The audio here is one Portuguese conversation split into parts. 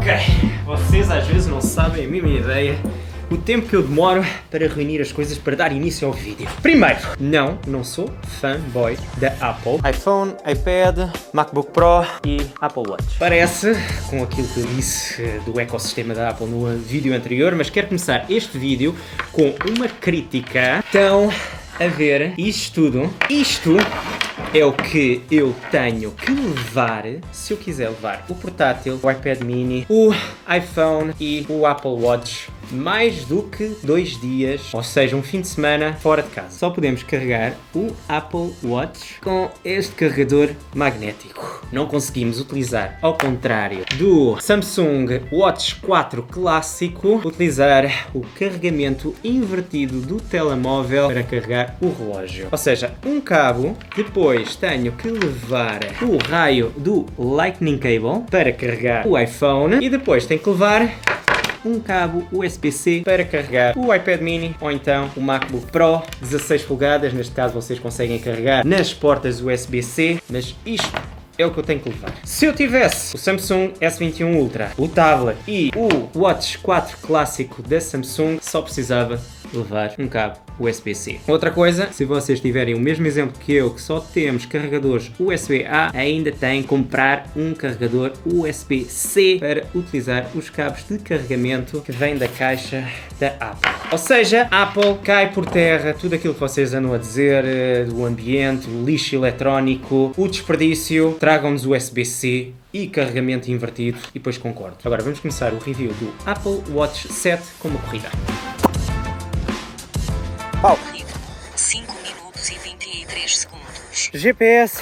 Ok, vocês às vezes não sabem a mesma ideia o tempo que eu demoro para reunir as coisas para dar início ao vídeo. Primeiro, não sou fanboy da Apple. iPhone, iPad, MacBook Pro e Apple Watch. Parece com aquilo que eu disse do ecossistema da Apple no vídeo anterior, mas quero começar este vídeo com uma crítica. Então, a ver, isto é o que eu tenho que levar se eu quiser levar o portátil, o iPad mini, o iPhone e o Apple Watch mais do que 2 dias, ou seja, um fim de semana fora de casa. Só podemos carregar o Apple Watch com este carregador magnético. Não conseguimos utilizar, ao contrário do Samsung Watch 4 clássico, utilizar o carregamento invertido do telemóvel para carregar o relógio. Ou seja, um cabo, depois tenho que levar o raio do Lightning Cable para carregar o iPhone e depois tenho que levar um cabo USB-C para carregar o iPad mini ou então o MacBook Pro 16 polegadas, neste caso vocês conseguem carregar nas portas USB-C, mas isto é o que eu tenho que levar. Se eu tivesse o Samsung S21 Ultra, o tablet e o Watch 4 clássico da Samsung, só precisava levar um cabo USB-C. Outra coisa, se vocês tiverem o mesmo exemplo que eu, que só temos carregadores USB-A, ainda tem que comprar um carregador USB-C para utilizar os cabos de carregamento que vêm da caixa da Apple. Ou seja, a Apple cai por terra tudo aquilo que vocês andam a dizer do ambiente, o lixo eletrónico, o desperdício, tragam-nos USB-C e carregamento invertido e depois concordo. Agora vamos começar o review do Apple Watch 7 com uma corrida. Corrida, 5 minutos e 23 segundos. GPS,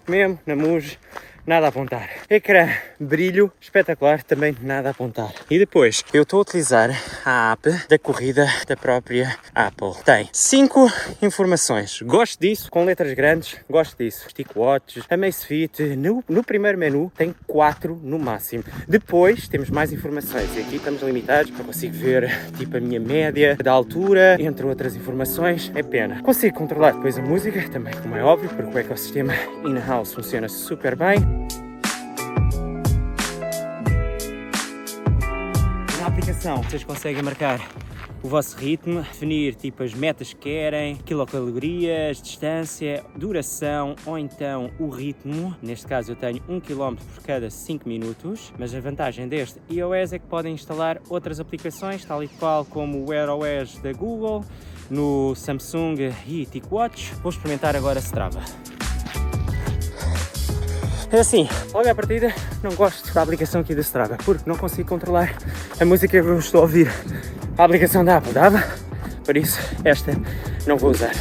mesmo, na MUJ, nada a apontar. Ecrã, brilho, espetacular, também nada a apontar. E depois, eu estou a utilizar a app da corrida da própria Apple. Tem 5 informações. Gosto disso, com letras grandes, gosto disso. TicWatch, Amazfit, no primeiro menu tem 4 no máximo. Depois, temos mais informações. E aqui estamos limitados, eu consigo ver tipo a minha média da altura, entre outras informações. É pena. Consigo controlar depois a música, também como é óbvio, porque o ecossistema in-house funciona super bem. Na aplicação vocês conseguem marcar o vosso ritmo, definir tipo as metas que querem, quilocalorias, distância, duração ou então o ritmo. Neste caso eu tenho 1 km por cada 5 minutos, mas a vantagem deste iOS é que podem instalar outras aplicações, tal e qual como o Wear OS da Google, no Samsung e TicWatch. Vou experimentar agora Strava. É assim, logo à partida não gosto da aplicação aqui da Strava, porque não consigo controlar a música que eu estou a ouvir. A aplicação da Apple dava, por isso esta não vou usar.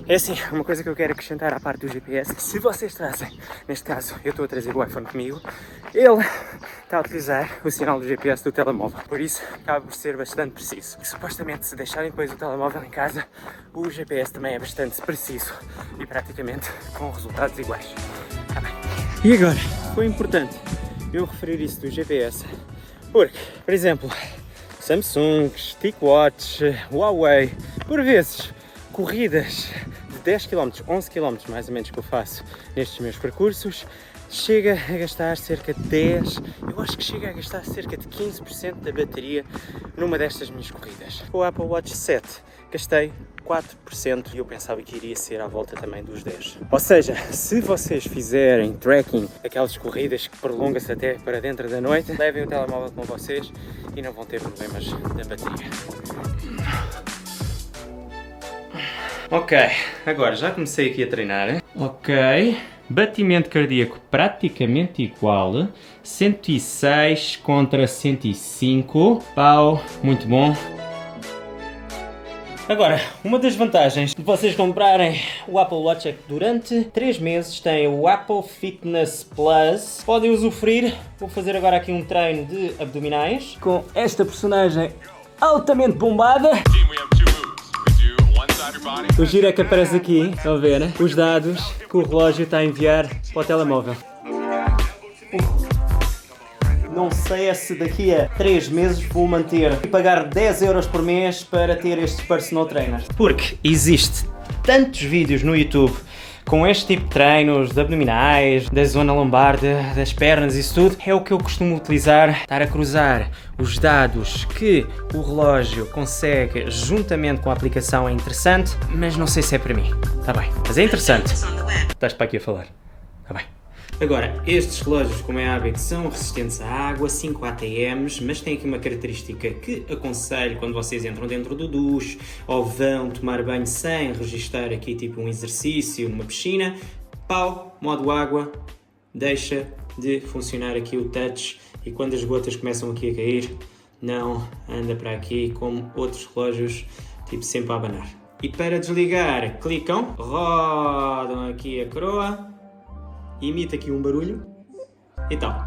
É assim, uma coisa que eu quero acrescentar à parte do GPS, se vocês trazem, neste caso eu estou a trazer o iPhone comigo, ele está a utilizar o sinal do GPS do telemóvel, por isso acaba por ser bastante preciso. E supostamente se deixarem depois o telemóvel em casa, o GPS também é bastante preciso e praticamente com resultados iguais. Tá bem. E agora, foi importante eu referir isso do GPS, porque, por exemplo, Samsung, TicWatch, Huawei, por vezes, corridas de 10 km, 11 km mais ou menos que eu faço nestes meus percursos, chega a gastar cerca de 10, eu acho que chega a gastar cerca de 15% da bateria numa destas minhas corridas. Com o Apple Watch 7 gastei 4% e eu pensava que iria ser à volta também dos 10. Ou seja, se vocês fizerem tracking, aquelas corridas que prolongam-se até para dentro da noite, levem o telemóvel com vocês e não vão ter problemas da bateria. Ok, agora já comecei aqui a treinar. Ok, batimento cardíaco praticamente igual, 106 contra 105, pau, muito bom. Agora, uma das vantagens de vocês comprarem o Apple Watch é que durante 3 meses tem o Apple Fitness Plus. Podem usufruir, vou fazer agora aqui um treino de abdominais com esta personagem altamente bombada. O giro é que aparece aqui, estão a ver, né? Os dados que o relógio está a enviar para o telemóvel. Não sei se daqui a 3 meses vou manter e pagar 10 euros por mês para ter este personal trainer. Porque existe tantos vídeos no YouTube com este tipo de treinos, de abdominais, da zona lombar, das pernas, isso tudo, é o que eu costumo utilizar, estar a cruzar os dados que o relógio consegue juntamente com a aplicação é interessante, mas não sei se é para mim. Tá bem, mas é interessante. Estás para aqui a falar. Tá bem. Agora, estes relógios, como é hábito, são resistentes à água, 5 ATMs, mas tem aqui uma característica que aconselho quando vocês entram dentro do duche ou vão tomar banho sem registar aqui tipo um exercício numa piscina. Pau, modo água, deixa de funcionar aqui o touch e quando as gotas começam aqui a cair, não anda para aqui como outros relógios, tipo sempre a abanar. E para desligar, clicam, rodam aqui a coroa, imita aqui um barulho e tal,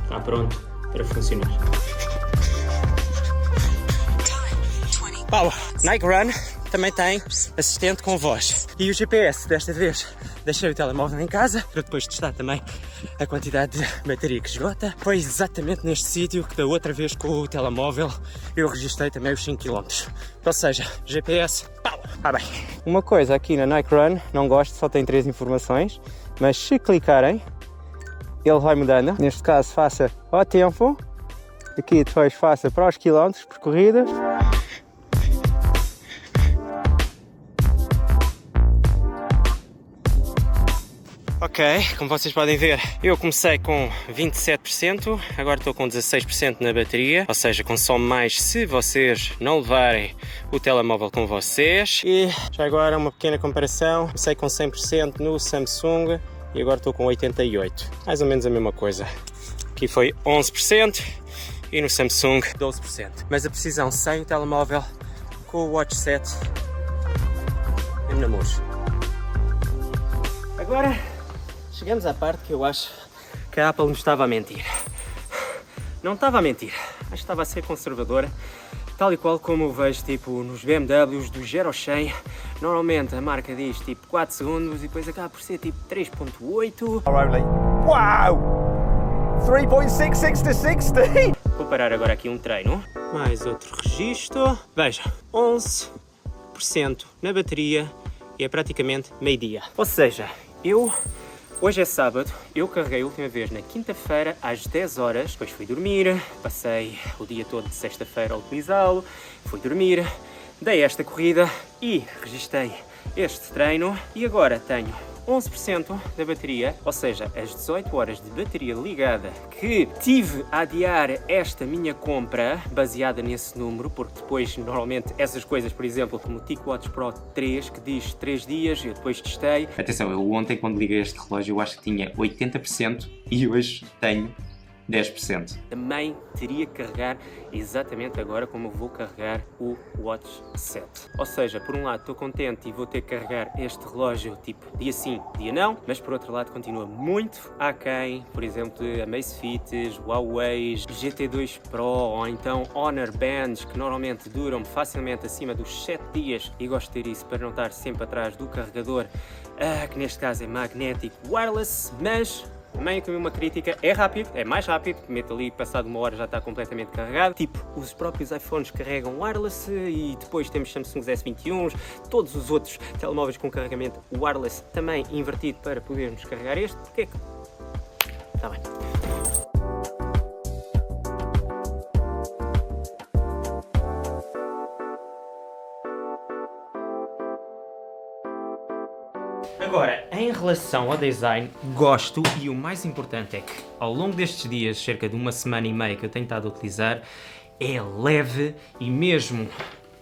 está pronto para funcionar. Pau, Nike Run também tem assistente com voz. E o GPS, desta vez, deixei o telemóvel em casa para depois testar também a quantidade de bateria que esgota. Foi exatamente neste sítio que da outra vez com o telemóvel eu registrei também os 5 km. Ou seja, GPS, pau, bem. Uma coisa aqui na Nike Run, não gosto, só tem 3 informações, mas se clicarem, ele vai mudando. Neste caso, faça ao tempo. Aqui depois faça para os quilómetros percorridos. Ok, como vocês podem ver, eu comecei com 27%, agora estou com 16% na bateria, ou seja, consome mais se vocês não levarem o telemóvel com vocês. E já agora uma pequena comparação, comecei com 100% no Samsung e agora estou com 88%, mais ou menos a mesma coisa. Aqui foi 11% e no Samsung 12%, mas a precisão sem o telemóvel com o Watch 7 é na murcha. Agora chegamos à parte que eu acho que a Apple me estava a mentir. Não estava a mentir, acho que estava a ser conservadora, tal e qual como eu vejo tipo nos BMWs do 0 ao 100, normalmente a marca diz tipo 4 segundos e depois acaba por ser tipo 3.8. Wow! 3.66 to 60! Vou parar agora aqui um treino, mais outro registro, veja, 11% na bateria e é praticamente meio-dia. Ou seja, hoje é sábado, eu carreguei a última vez na quinta-feira às 10 horas, depois fui dormir, passei o dia todo de sexta-feira a utilizá-lo, fui dormir, dei esta corrida e registrei este treino e agora tenho 11% da bateria, ou seja, as 18 horas de bateria ligada que tive a adiar esta minha compra baseada nesse número, porque depois normalmente essas coisas, por exemplo, como o TicWatch Pro 3 que diz 3 dias, eu depois testei. Atenção, eu ontem quando liguei este relógio eu acho que tinha 80% e hoje tenho 10%. Também teria que carregar exatamente agora como eu vou carregar o Watch 7. Ou seja, por um lado estou contente e vou ter que carregar este relógio tipo dia sim, dia não, mas por outro lado continua muito aquém, por exemplo, Amazfits, Huawei, GT2 Pro ou então Honor Bands que normalmente duram facilmente acima dos 7 dias e gosto de ter isso para não estar sempre atrás do carregador, que neste caso é magnético wireless, mas também aqui uma crítica, é rápido, é mais rápido, meto ali, passado uma hora já está completamente carregado. Tipo, os próprios iPhones carregam wireless e depois temos Samsung S21, todos os outros telemóveis com carregamento wireless também invertido para podermos carregar este. O que é que... Está bem. Agora, em relação ao design, gosto e o mais importante é que ao longo destes dias, cerca de uma semana e meia que eu tenho estado a utilizar, é leve e mesmo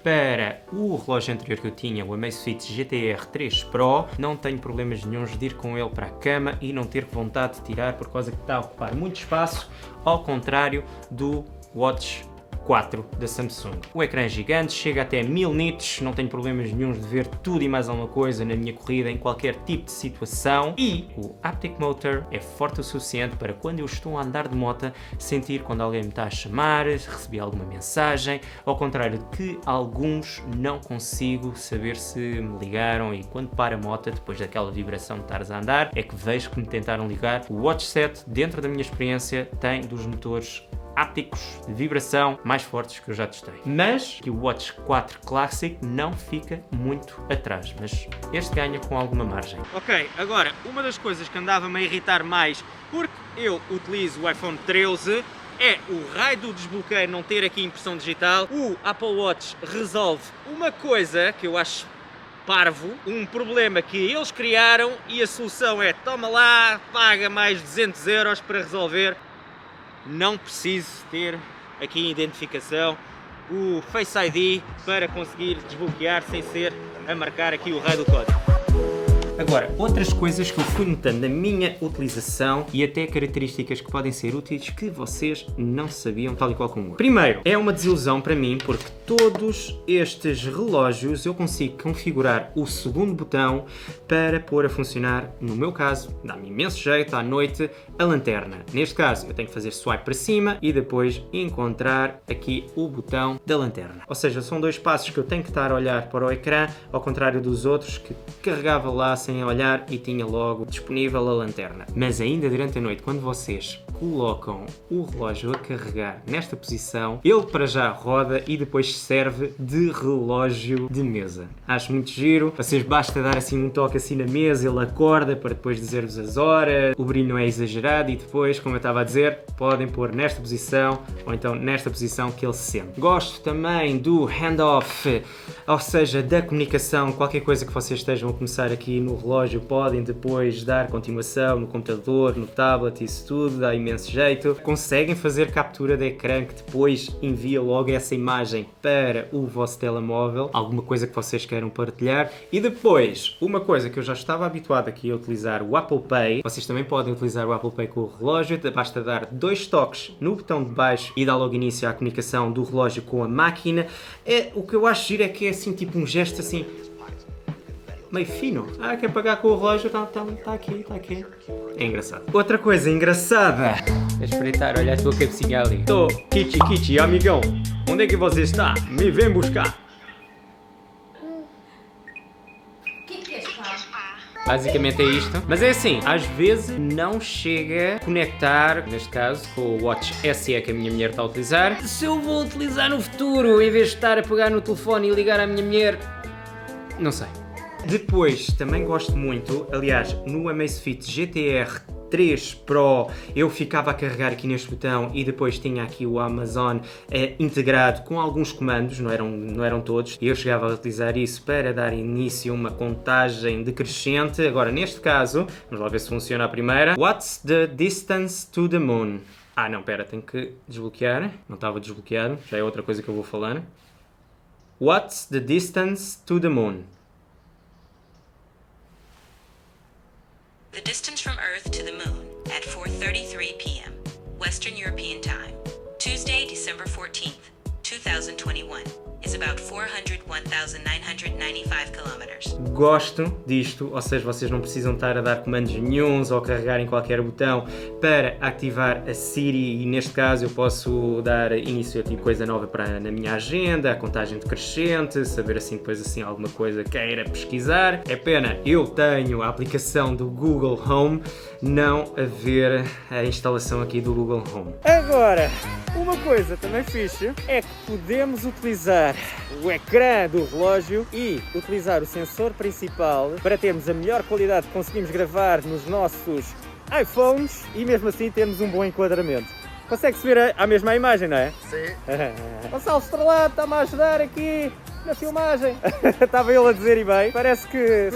para o relógio anterior que eu tinha, o Amazfit GTR 3 Pro, não tenho problemas nenhuns de ir com ele para a cama e não ter vontade de tirar por causa que está a ocupar muito espaço, ao contrário do Watch 4 da Samsung. O ecrã é gigante, chega até 1000 nits, não tenho problemas nenhuns de ver tudo e mais alguma coisa na minha corrida em qualquer tipo de situação e o Haptic Motor é forte o suficiente para quando eu estou a andar de moto sentir quando alguém me está a chamar, recebi alguma mensagem, ao contrário de que alguns não consigo saber se me ligaram e quando para a moto, depois daquela vibração de estares a andar, é que vejo que me tentaram ligar. O Watch 7, dentro da minha experiência, tem dos motores ápticos de vibração mais fortes que eu já testei. Mas que o Watch 4 Classic não fica muito atrás, mas este ganha com alguma margem. Ok, agora, uma das coisas que andava-me a irritar mais, porque eu utilizo o iPhone 13, é o raio do desbloqueio não ter aqui impressão digital. O Apple Watch resolve uma coisa que eu acho parvo, um problema que eles criaram e a solução é toma lá, paga mais 200 euros para resolver. Não preciso ter aqui identificação, o Face ID para conseguir desbloquear sem ser a marcar aqui o raio do código. Agora, outras coisas que eu fui notando na minha utilização e até características que podem ser úteis que vocês não sabiam, tal e qual como eu. Primeiro, é uma desilusão para mim porque todos estes relógios eu consigo configurar o segundo botão para pôr a funcionar, no meu caso, dá-me imenso jeito à noite, a lanterna. Neste caso, eu tenho que fazer swipe para cima e depois encontrar aqui o botão da lanterna. Ou seja, são dois passos que eu tenho que estar a olhar para o ecrã, ao contrário dos outros que carregava lá sem olhar e tinha logo disponível a lanterna. Mas ainda durante a noite, quando vocês colocam o relógio a carregar nesta posição, ele para já roda e depois serve de relógio de mesa. Acho muito giro, vocês basta dar assim um toque assim na mesa, ele acorda para depois dizer-vos as horas, o brilho não é exagerado e depois, como eu estava a dizer, podem pôr nesta posição ou então nesta posição que ele se sente. Gosto também do handoff, ou seja, da comunicação, qualquer coisa que vocês estejam a começar aqui no relógio, podem depois dar continuação no computador, no tablet, isso tudo, dá imenso jeito. Conseguem fazer captura de ecrã que depois envia logo essa imagem para o vosso telemóvel, alguma coisa que vocês queiram partilhar. E depois, uma coisa que eu já estava habituado aqui a utilizar, o Apple Pay, vocês também podem utilizar o Apple Pay com o relógio, basta dar 2 toques no botão de baixo e dar logo início à comunicação do relógio com a máquina. O que eu acho giro é que é assim, tipo um gesto assim, meio fino. Quer pagar com o relógio? Tá aqui, tá aqui. É engraçado. Outra coisa engraçada é espreitar, olha a tua cabecinha ali. Tô, Kichi, amigão. Onde é que você está? Me vem buscar. Basicamente é isto. Mas é assim, às vezes não chega a conectar, neste caso, com o Watch SE que a minha mulher está a utilizar. Se eu vou utilizar no futuro, em vez de estar a pegar no telefone e ligar à minha mulher, não sei. Depois, também gosto muito, aliás, no Amazfit GTR 3 Pro eu ficava a carregar aqui neste botão e depois tinha aqui o Amazon integrado com alguns comandos, não eram todos, e eu chegava a utilizar isso para dar início a uma contagem decrescente. Agora, neste caso, vamos lá ver se funciona a primeira. What's the distance to the moon? Não, pera, tenho que desbloquear, não estava desbloqueado, já é outra coisa que eu vou falar. What's the distance to the moon? The distance from Earth to the Moon at 4:33 p.m. Western European Time, Tuesday, December 14th, 2021, is about 401,995 kilometers. Gosto disto, ou seja, vocês não precisam estar a dar comandos nenhuns ou carregar em qualquer botão para ativar a Siri, e neste caso eu posso dar início a tipo coisa nova na minha agenda, a contagem decrescente, saber assim depois assim alguma coisa queira pesquisar. É pena, eu tenho a aplicação do Google Home, não haver a instalação aqui do Google Home. Agora, uma coisa também fixe é que podemos utilizar o ecrã do relógio e utilizar o sensor principal para termos a melhor qualidade que conseguimos gravar nos nossos iPhones e mesmo assim temos um bom enquadramento. Consegue-se ver a mesma imagem, não é? Sim. Gonçalo Estrelado está-me a ajudar aqui na filmagem. Estava ele a dizer e bem. Parece que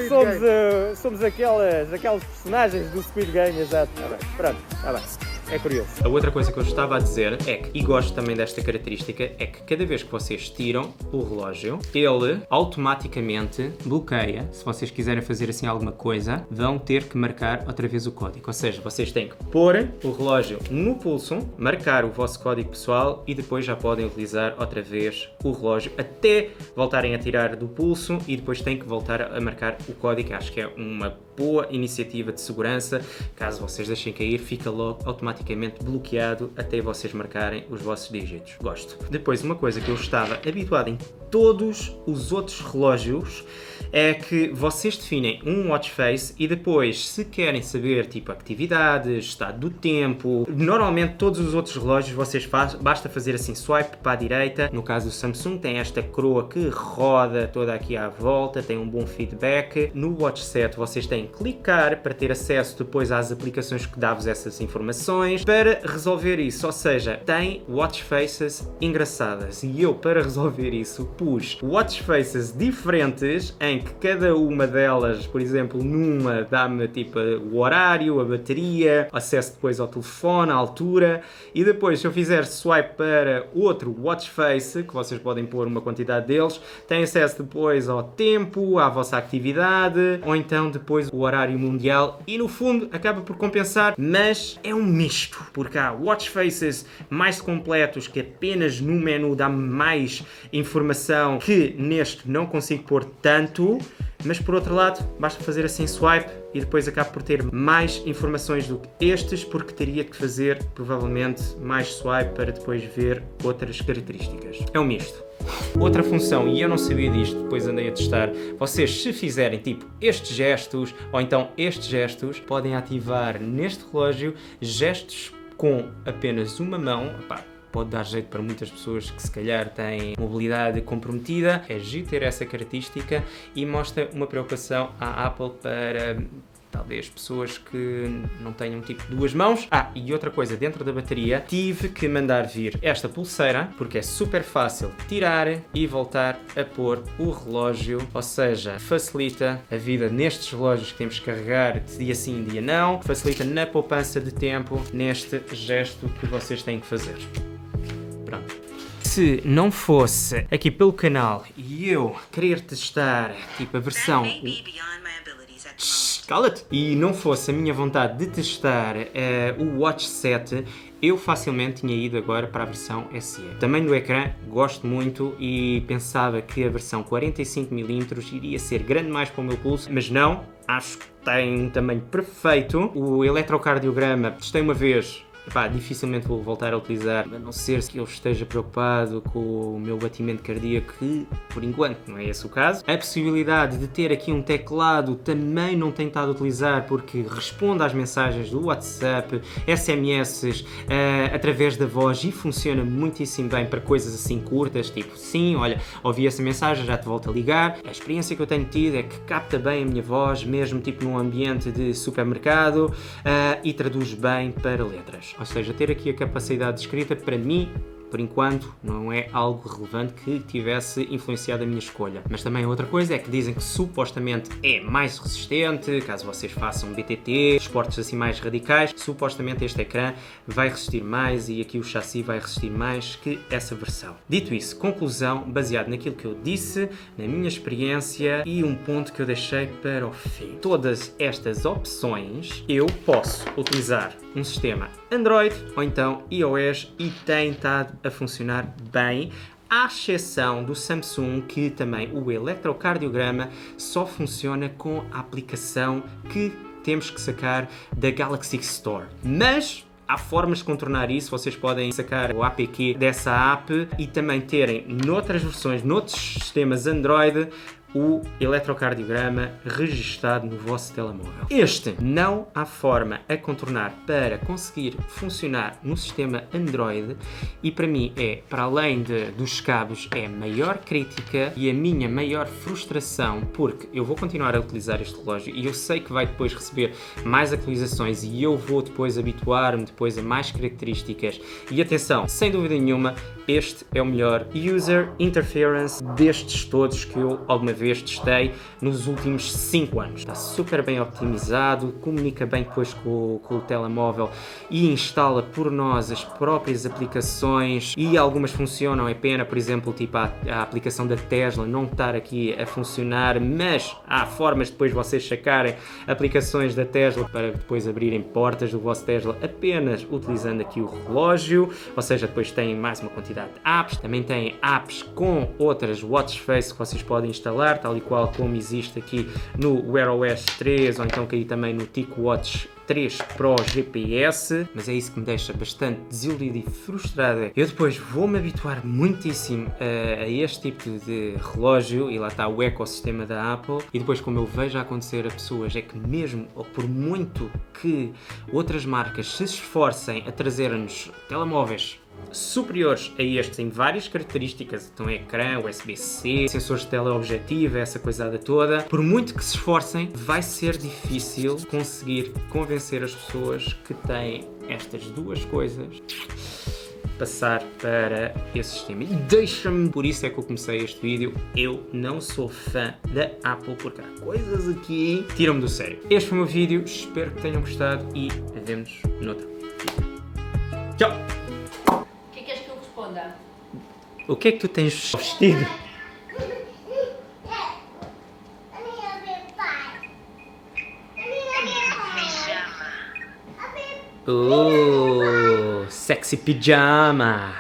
somos aquelas personagens do Squid Game, exato. Tá bem. Pronto, está bem. É curioso. A outra coisa que eu estava a dizer é que, e gosto também desta característica, é que cada vez que vocês tiram o relógio, ele automaticamente bloqueia. Se vocês quiserem fazer assim alguma coisa, vão ter que marcar outra vez o código. Ou seja, vocês têm que pôr o relógio no pulso, marcar o vosso código pessoal e depois já podem utilizar outra vez o relógio até voltarem a tirar do pulso e depois têm que voltar a marcar o código. Acho que é uma boa iniciativa de segurança. Caso vocês deixem cair, fica logo automaticamente automaticamente bloqueado até vocês marcarem os vossos dígitos. Gosto. Depois, uma coisa que eu estava habituado em todos os outros relógios é que vocês definem um watch face e depois, se querem saber tipo atividades, estado do tempo, normalmente todos os outros relógios vocês basta fazer assim swipe para a direita. No caso do Samsung tem esta coroa que roda toda aqui à volta, tem um bom feedback. No Watch 7 vocês têm que clicar para ter acesso depois às aplicações que dão-vos essas informações para resolver isso, ou seja, tem watch faces engraçadas e eu para resolver isso pus watch faces diferentes em que cada uma delas, por exemplo, numa dá-me tipo o horário, a bateria, acesso depois ao telefone, a altura, e depois se eu fizer swipe para outro watch face, que vocês podem pôr uma quantidade deles, tem acesso depois ao tempo, à vossa atividade, ou então depois o horário mundial, e no fundo acaba por compensar, mas é um misto, porque há watch faces mais completos que apenas no menu dá mais informação que neste não consigo pôr tanto, mas por outro lado basta fazer assim swipe e depois acabo por ter mais informações do que estes, porque teria que fazer provavelmente mais swipe para depois ver outras características. É um misto. Outra função, e eu não sabia disto, depois andei a testar, vocês se fizerem tipo estes gestos ou então estes gestos, podem ativar neste relógio gestos com apenas uma mão. Pode dar jeito para muitas pessoas que se calhar têm mobilidade comprometida. É giro ter essa característica e mostra uma preocupação à Apple para talvez pessoas que não tenham tipo duas mãos. E outra coisa, dentro da bateria tive que mandar vir esta pulseira porque é super fácil tirar e voltar a pôr o relógio, ou seja, facilita a vida nestes relógios que temos que carregar de dia sim, dia não, facilita na poupança de tempo neste gesto que vocês têm que fazer. Pronto. Se não fosse aqui pelo canal e eu querer testar tipo a versão... Cala-te! E não fosse a minha vontade de testar o Watch 7, eu facilmente tinha ido agora para a versão SE. Tamanho do ecrã, gosto muito e pensava que a versão 45mm iria ser grande mais para o meu pulso, mas não, acho que tem um tamanho perfeito. O eletrocardiograma, testei uma vez. Dificilmente vou voltar a utilizar, a não ser que eu esteja preocupado com o meu batimento cardíaco, que por enquanto não é esse o caso. A possibilidade de ter aqui um teclado também não tenho estado a utilizar porque responde às mensagens do WhatsApp, SMS, através da voz e funciona muitíssimo bem para coisas assim curtas, tipo sim, olha, ouvi essa mensagem, já te volto a ligar. A experiência que eu tenho tido é que capta bem a minha voz, mesmo tipo num ambiente de supermercado, e traduz bem para letras. Ou seja, ter aqui a capacidade de escrita, para mim, por enquanto, não é algo relevante que tivesse influenciado a minha escolha. Mas também outra coisa é que dizem que supostamente é mais resistente, caso vocês façam BTT, esportes assim mais radicais, supostamente este ecrã vai resistir mais e aqui o chassi vai resistir mais que essa versão. Dito isso, conclusão, baseado naquilo que eu disse, na minha experiência e um ponto que eu deixei para o fim. Todas estas opções eu posso utilizar um sistema Android ou então iOS e tem estado a funcionar bem, à exceção do Samsung, que também o eletrocardiograma só funciona com a aplicação que temos que sacar da Galaxy Store. Mas há formas de contornar isso, vocês podem sacar o APK dessa app e também terem noutras versões, noutros sistemas Android, o eletrocardiograma registado no vosso telemóvel. Este não há forma a contornar para conseguir funcionar no sistema Android e para mim para além dos cabos, é a maior crítica e a minha maior frustração, porque eu vou continuar a utilizar este relógio e eu sei que vai depois receber mais atualizações e eu vou depois habituar-me depois a mais características e atenção, sem dúvida nenhuma, este é o melhor user interference destes todos que eu alguma vez testei nos últimos 5 anos. Está super bem optimizado, comunica bem depois com o telemóvel e instala por nós as próprias aplicações e algumas funcionam, é pena, por exemplo, tipo a aplicação da Tesla não estar aqui a funcionar, mas há formas de depois vocês sacarem aplicações da Tesla para depois abrirem portas do vosso Tesla apenas utilizando aqui o relógio, ou seja, depois têm mais uma quantidade de apps, também têm apps com outras watch face que vocês podem instalar, tal e qual como existe aqui no Wear OS 3 ou então que aí também no TicWatch 3 Pro GPS, mas é isso que me deixa bastante desiludido e frustrado. Eu depois vou-me habituar muitíssimo a este tipo de relógio, e lá está o ecossistema da Apple, e depois, como eu vejo acontecer a pessoas, é que mesmo, ou por muito que outras marcas se esforcem a trazer-nos telemóveis superiores a estes em várias características, então ecrã, USB-C, sensores de teleobjetivo, essa coisada toda, por muito que se esforcem, vai ser difícil conseguir convencer as pessoas que têm estas duas coisas passar para esse sistema. E deixa-me, por isso é que eu comecei este vídeo, eu não sou fã da Apple, porque há coisas aqui que tiram-me do sério. Este foi o meu vídeo, espero que tenham gostado e vemo-nos noutro vídeo. Tchau! O que é que queres que eu responda? O que é que tu tens vestido? Oh, sexy pijama!